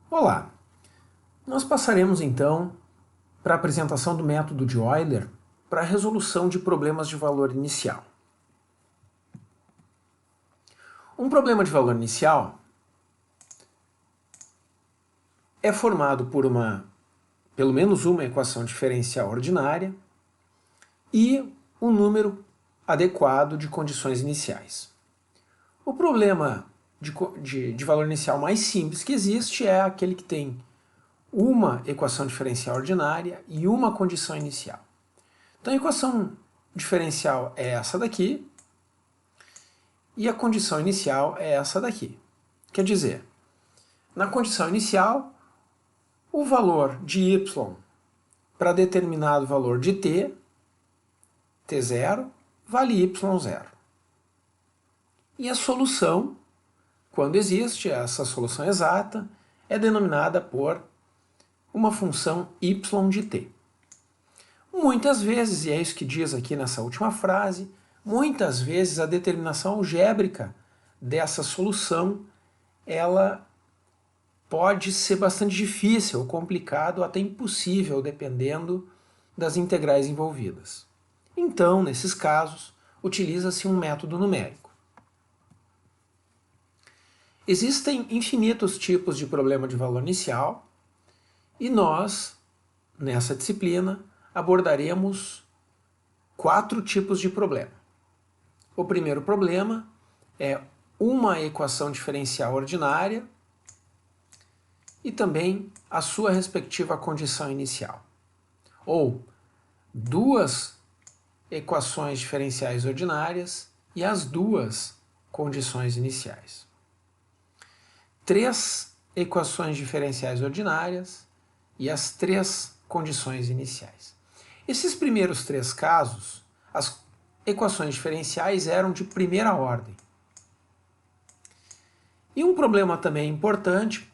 Olá! Nós passaremos então para a apresentação do método de Euler para a resolução de problemas de valor inicial. Um problema de valor inicial é formado por pelo menos uma equação diferencial ordinária e um número adequado de condições iniciais. O problema de valor inicial mais simples que existe é aquele que tem uma equação diferencial ordinária e uma condição inicial. Então a equação diferencial é essa daqui e a condição inicial é essa daqui. Quer dizer, na condição inicial, o valor de y para determinado valor de t, t0, vale y0. E a solução, quando existe essa solução exata, é denominada por uma função y de t. Muitas vezes, e é isso que diz aqui nessa última frase, muitas vezes a determinação algébrica dessa solução ela pode ser bastante difícil, complicado, até impossível, dependendo das integrais envolvidas. Então, nesses casos, utiliza-se um método numérico. Existem infinitos tipos de problema de valor inicial e nós, nessa disciplina, abordaremos 4 tipos de problema. O primeiro problema é uma equação diferencial ordinária e também a sua respectiva condição inicial. Ou duas equações diferenciais ordinárias e as duas condições iniciais. 3 equações diferenciais ordinárias e as 3 condições iniciais. Esses primeiros 3 casos, as equações diferenciais eram de primeira ordem. E um problema também importante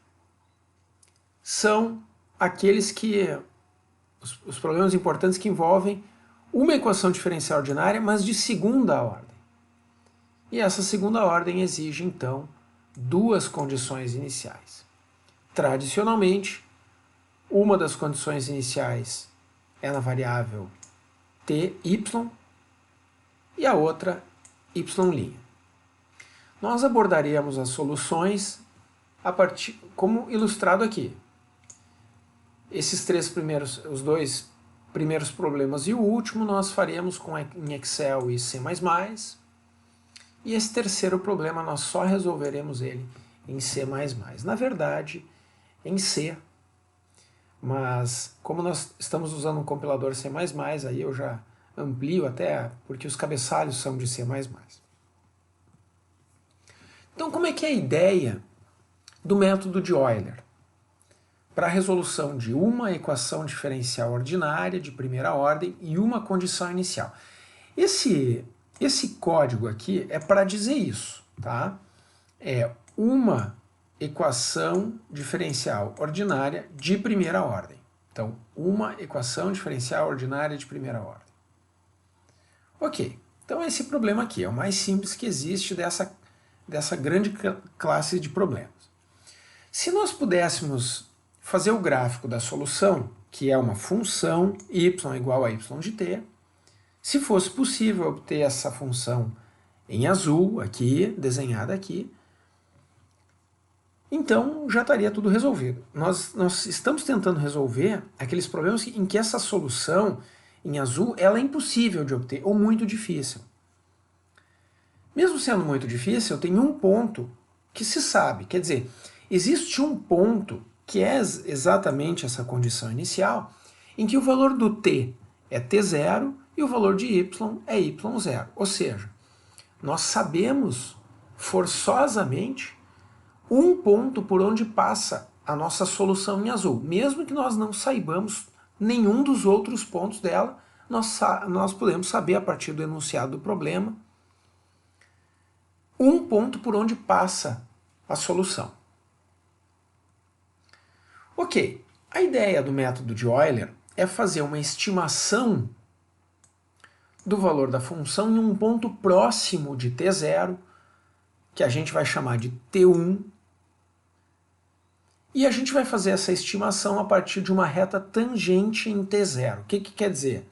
são aqueles os problemas importantes que envolvem uma equação diferencial ordinária, mas de segunda ordem. E essa segunda ordem exige, então, 2 condições iniciais. Tradicionalmente, uma das condições iniciais é na variável ty e a outra y'. Nós abordaremos as soluções como ilustrado aqui. Esses os 2 primeiros problemas e o último nós faremos em Excel e C++. E esse terceiro problema nós só resolveremos ele em C++. Na verdade, em C, mas como nós estamos usando um compilador C++, aí eu já amplio até porque os cabeçalhos são de C++. Então, como é que é a ideia do método de Euler para a resolução de uma equação diferencial ordinária de primeira ordem e uma condição inicial? Esse código aqui é para dizer isso, tá? É uma equação diferencial ordinária de primeira ordem. Então, uma equação diferencial ordinária de primeira ordem. Ok, então esse problema aqui é o mais simples que existe dessa grande classe de problemas. Se nós pudéssemos fazer o gráfico da solução, que é uma função y igual a y de t, se fosse possível obter essa função em azul, aqui, desenhada aqui, então já estaria tudo resolvido. Nós estamos tentando resolver aqueles problemas em que essa solução em azul ela é impossível de obter, ou muito difícil. Mesmo sendo muito difícil, tem um ponto que se sabe, quer dizer, existe um ponto que é exatamente essa condição inicial, em que o valor do t é t0 e o valor de y é y0. Ou seja, nós sabemos forçosamente um ponto por onde passa a nossa solução em azul. Mesmo que nós não saibamos nenhum dos outros pontos dela, nós podemos saber a partir do enunciado do problema um ponto por onde passa a solução. Ok, a ideia do método de Euler é fazer uma estimação do valor da função em um ponto próximo de t0, que a gente vai chamar de t1, E a gente vai fazer essa estimação a partir de uma reta tangente em t0. O que quer dizer?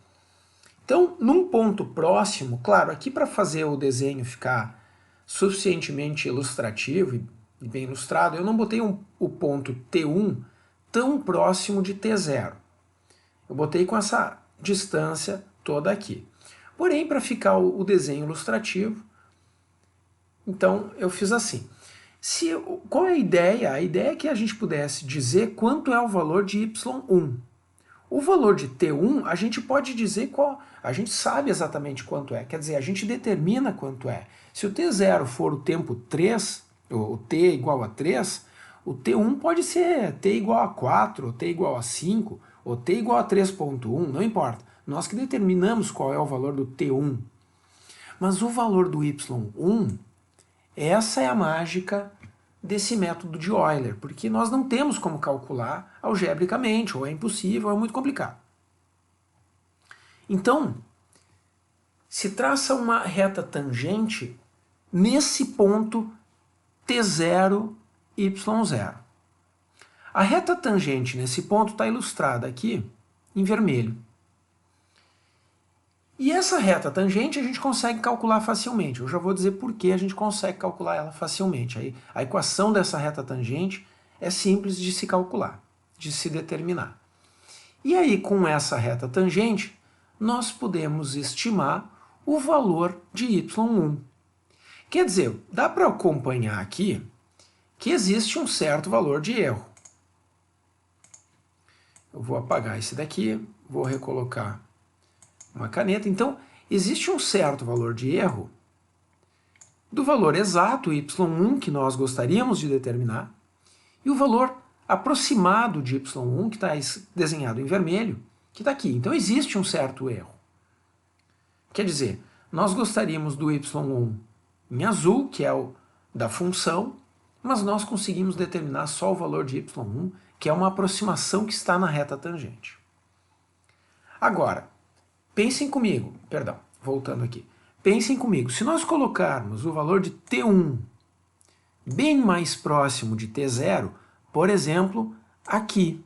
Então, num ponto próximo, claro, aqui para fazer o desenho ficar suficientemente ilustrativo e bem ilustrado, eu não botei o ponto T1 tão próximo de T0. Eu botei com essa distância toda aqui. Porém, para ficar o desenho ilustrativo, então eu fiz assim. Qual é a ideia? A ideia é que a gente pudesse dizer quanto é o valor de y1. O valor de t1 a gente pode dizer qual, a gente sabe exatamente quanto é, quer dizer, a gente determina quanto é. Se o t0 for o tempo 3, o t igual a 3, o t1 pode ser t igual a 4, ou t igual a 5, ou t igual a 3.1, não importa. Nós que determinamos qual é o valor do t1. Mas o valor do y1, essa é a mágica desse método de Euler, porque nós não temos como calcular algebricamente, ou é impossível, ou é muito complicado. Então, se traça uma reta tangente nesse ponto t0, y0. A reta tangente nesse ponto está ilustrada aqui em vermelho. E essa reta tangente a gente consegue calcular facilmente. Eu já vou dizer por que a gente consegue calcular ela facilmente. A equação dessa reta tangente é simples de se calcular, de se determinar. E aí, com essa reta tangente, nós podemos estimar o valor de y1. Quer dizer, dá para acompanhar aqui que existe um certo valor de erro. Eu vou apagar esse daqui, vou recolocar uma caneta. Então, existe um certo valor de erro do valor exato, y1, que nós gostaríamos de determinar, e o valor aproximado de y1, que está desenhado em vermelho, que está aqui. Então, existe um certo erro. Quer dizer, nós gostaríamos do y1 em azul, que é o da função, mas nós conseguimos determinar só o valor de y1, que é uma aproximação que está na reta tangente. Agora, pensem comigo, perdão, voltando aqui. Pensem comigo, se nós colocarmos o valor de t1 bem mais próximo de t0, por exemplo, aqui.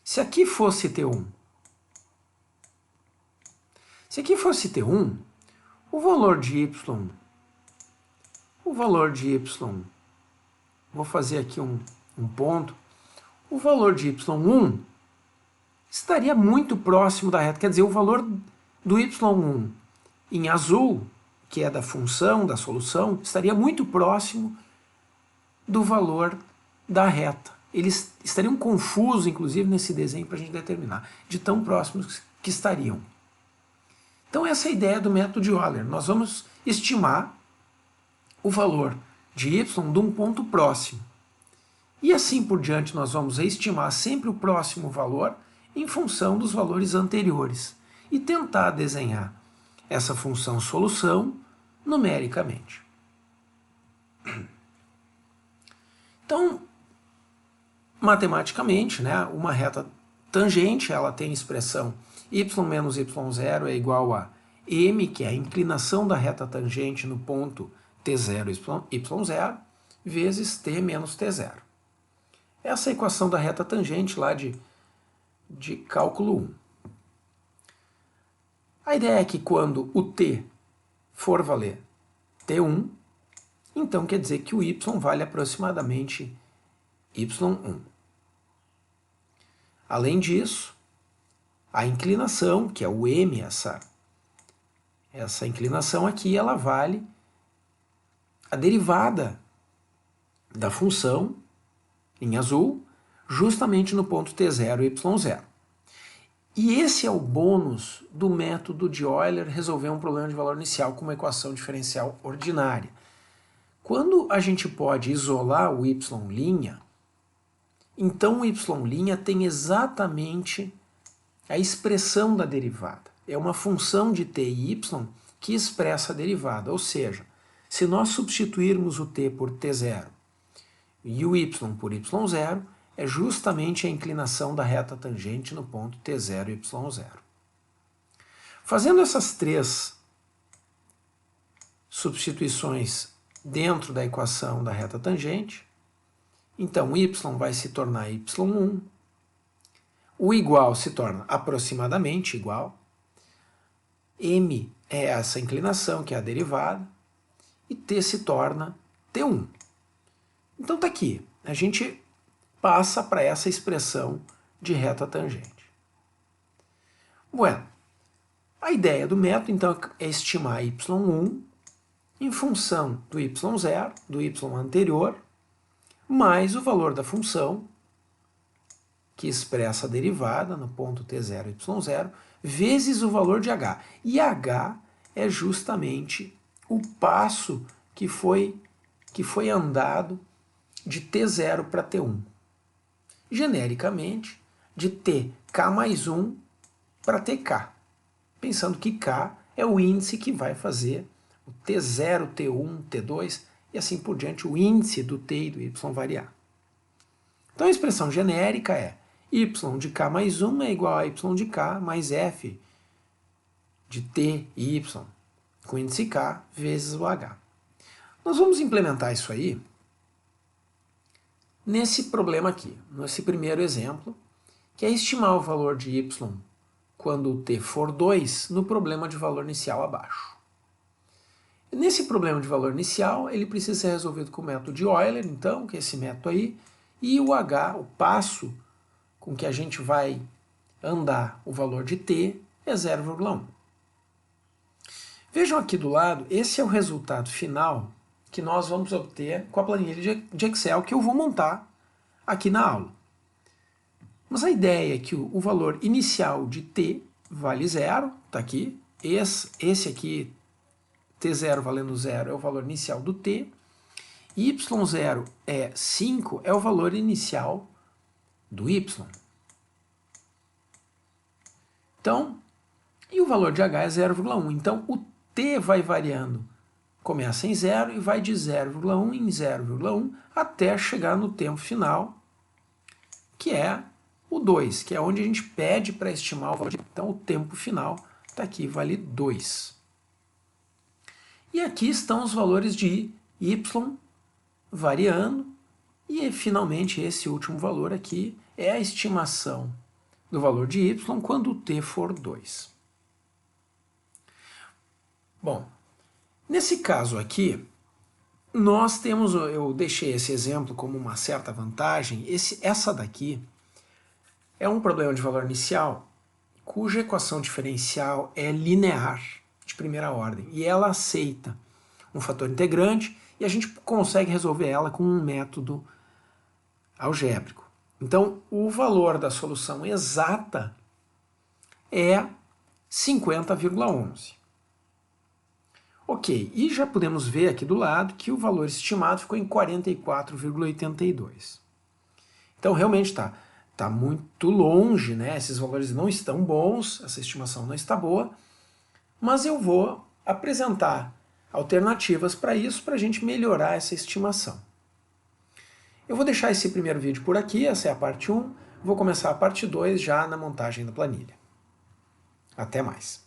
Se aqui fosse t1, o valor de y, vou fazer aqui um ponto, o valor de y1 estaria muito próximo da reta, quer dizer, o valor do y1 em azul, que é da função, da solução, estaria muito próximo do valor da reta. Eles estariam confusos, inclusive, nesse desenho para a gente determinar, de tão próximos que estariam. Então essa é a ideia do método de Euler. Nós vamos estimar o valor de y de um ponto próximo. E assim por diante nós vamos estimar sempre o próximo valor em função dos valores anteriores e tentar desenhar essa função solução numericamente. Então, matematicamente, né, uma reta tangente ela tem expressão y menos y0 é igual a m, que é a inclinação da reta tangente no ponto t0, y0, vezes t menos t0. Essa é a equação da reta tangente lá de cálculo 1. A ideia é que quando o t for valer t1, então quer dizer que o y vale aproximadamente y1. Além disso, a inclinação, que é o m, essa inclinação aqui, ela vale a derivada da função em azul, justamente no ponto t0, y0. E esse é o bônus do método de Euler resolver um problema de valor inicial com uma equação diferencial ordinária. Quando a gente pode isolar o y', então o y' tem exatamente a expressão da derivada. É uma função de t e y que expressa a derivada, ou seja, se nós substituirmos o t por t0 e o y por y0, é justamente a inclinação da reta tangente no ponto t0 e y0. Fazendo essas três substituições dentro da equação da reta tangente, Então, y vai se tornar y1, o igual se torna aproximadamente igual, m é essa inclinação, que é a derivada, e t se torna t1. Então tá aqui, a gente passa para essa expressão de reta tangente. Bueno, a ideia do método, então, é estimar y1 em função do y0, do y anterior, mais o valor da função, que expressa a derivada no ponto t0, y0, vezes o valor de h. E h é justamente o passo que foi andado de t0 para t1. Genericamente, de tk mais 1 para tk, pensando que k é o índice que vai fazer o t0, t1, t2 e assim por diante, o índice do t e do y variar. Então a expressão genérica é y de k mais 1 é igual a y de k mais f de t e y com índice k vezes o h. Nós vamos implementar isso aí nesse problema aqui, nesse primeiro exemplo, que é estimar o valor de y quando o t for 2 no problema de valor inicial abaixo. Nesse problema de valor inicial, ele precisa ser resolvido com o método de Euler, então, que é esse método aí, e o h, o passo com que a gente vai andar o valor de t, é 0,1. Vejam aqui do lado, esse é o resultado final que nós vamos obter com a planilha de Excel que eu vou montar aqui na aula. Mas a ideia é que o valor inicial de t vale 0, está aqui. Esse aqui, t0 valendo 0, é o valor inicial do t. y0 é 5, é o valor inicial do y. Então, e o valor de h é 0,1. Então, o t vai variando. Começa em 0 e vai de 0,1 em 0,1 até chegar no tempo final, que é o 2, que é onde a gente pede para estimar o valor. Então, o tempo final está aqui, vale 2. E aqui estão os valores de y variando, e finalmente esse último valor aqui é a estimação do valor de y quando o t for 2. Bom, nesse caso aqui, nós temos, eu deixei esse exemplo como uma certa vantagem, essa daqui é um problema de valor inicial cuja equação diferencial é linear, de primeira ordem, e ela aceita um fator integrante e a gente consegue resolver ela com um método algébrico. Então, o valor da solução exata é 50,11. Ok, e já podemos ver aqui do lado que o valor estimado ficou em 44,82. Então, realmente está muito longe, né? Esses valores não estão bons, essa estimação não está boa, mas eu vou apresentar alternativas para isso, para a gente melhorar essa estimação. Eu vou deixar esse primeiro vídeo por aqui, essa é a parte 1, vou começar a parte 2 já na montagem da planilha. Até mais!